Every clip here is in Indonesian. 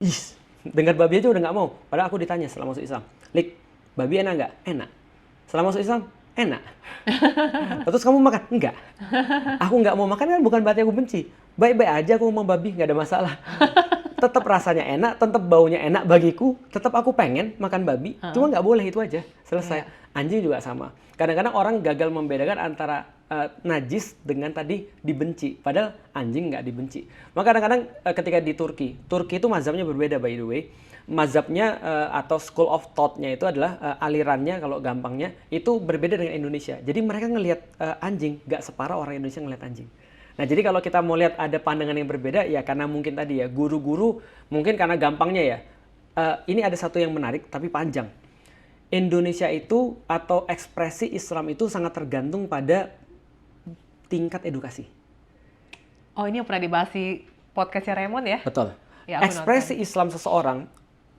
Ih, dengar babi aja udah nggak mau. Padahal aku ditanya setelah masuk Islam, Lik, babi enak nggak? Enak. Setelah masuk Islam, enak. Terus kamu makan? Enggak. Aku nggak mau makan kan bukan berarti aku benci. Baik-baik aja aku mau babi, nggak ada masalah. Tetap rasanya enak, tetap baunya enak bagiku, tetap aku pengen makan babi, cuma nggak boleh itu aja, selesai. Anjing juga sama. Kadang-kadang orang gagal membedakan antara najis dengan tadi dibenci, padahal anjing nggak dibenci. Maka kadang-kadang ketika di Turki itu mazhabnya berbeda by the way. Mazhabnya atau school of thought-nya itu adalah alirannya kalau gampangnya itu berbeda dengan Indonesia. Jadi mereka ngelihat anjing nggak separah orang Indonesia ngelihat anjing. Nah, jadi kalau kita mau lihat ada pandangan yang berbeda, ya karena mungkin tadi ya, guru-guru mungkin karena gampangnya ya. Ini ada satu yang menarik, tapi panjang. Indonesia itu atau ekspresi Islam itu sangat tergantung pada tingkat edukasi. Oh, ini yang pernah dibahas di podcastnya Raymond ya? Betul. Ya, Ekspresi Islam seseorang,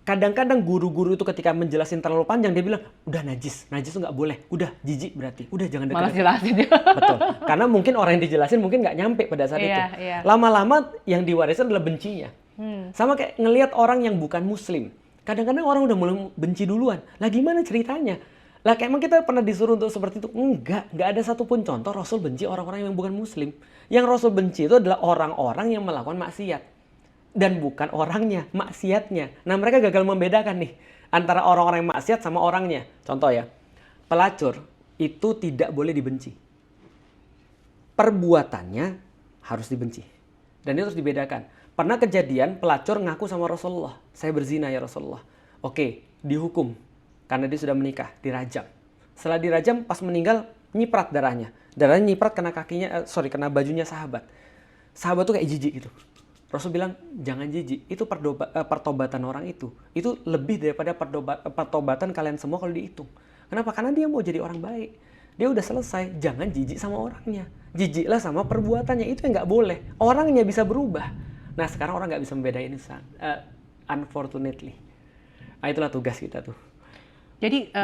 kadang-kadang guru-guru itu ketika menjelasin terlalu panjang, dia bilang, udah najis itu nggak boleh, udah jijik berarti, udah jangan dekat. Malas jelasin dia. Betul. Karena mungkin orang yang dijelasin mungkin nggak nyampe pada saat itu. Lama-lama yang diwariskan adalah bencinya. Sama kayak ngelihat orang yang bukan muslim. Kadang-kadang orang udah mulai benci duluan. Lah gimana ceritanya? Lah kayak emang kita pernah disuruh untuk seperti itu? Enggak ada satupun contoh Rasul benci orang-orang yang bukan muslim. Yang Rasul benci itu adalah orang-orang yang melakukan maksiat. Dan bukan orangnya, maksiatnya. Nah, mereka gagal membedakan nih antara orang-orang yang maksiat sama orangnya. Contoh ya, pelacur itu tidak boleh dibenci. Perbuatannya harus dibenci. Dan itu harus dibedakan. Pernah kejadian pelacur ngaku sama Rasulullah, saya berzina ya Rasulullah. Oke, dihukum karena dia sudah menikah, dirajam. Setelah dirajam, pas meninggal nyiprat darahnya. Darahnya nyiprat kena kena bajunya sahabat. Sahabat tuh kayak jijik gitu. Rasul bilang, jangan jijik, itu pertobatan orang itu. Itu lebih daripada pertobatan kalian semua kalau dihitung. Kenapa? Karena dia mau jadi orang baik. Dia udah selesai, jangan jijik sama orangnya. Jijiklah sama perbuatannya, itu yang nggak boleh. Orangnya bisa berubah. Nah, sekarang orang nggak bisa membedain itu, unfortunately. Nah, itulah tugas kita tuh. Jadi,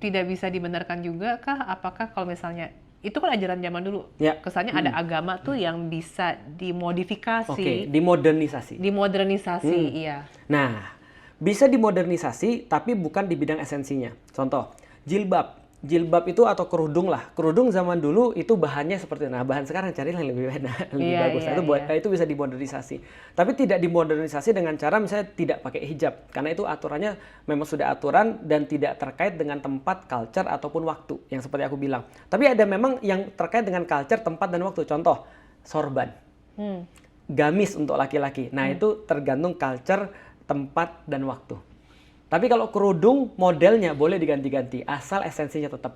tidak bisa dibenarkan juga kah? Apakah kalau misalnya itu kan ajaran zaman dulu. Ya. Kesannya ada agama tuh yang bisa dimodifikasi. Oke, dimodernisasi. Dimodernisasi, iya. Nah, bisa dimodernisasi tapi bukan di bidang esensinya. Contoh, jilbab. Jilbab itu atau kerudung lah. Kerudung zaman dulu itu bahannya seperti itu. Nah, bahan sekarang carilah yang lebih bagus. Itu bisa dimodernisasi. Tapi tidak dimodernisasi dengan cara misalnya tidak pakai hijab. Karena itu aturannya memang sudah aturan dan tidak terkait dengan tempat, culture, ataupun waktu. Yang seperti aku bilang. Tapi ada memang yang terkait dengan culture, tempat, dan waktu. Contoh, sorban. Gamis untuk laki-laki. Nah, itu tergantung culture, tempat, dan waktu. Tapi kalau kerudung modelnya boleh diganti-ganti, asal esensinya tetap.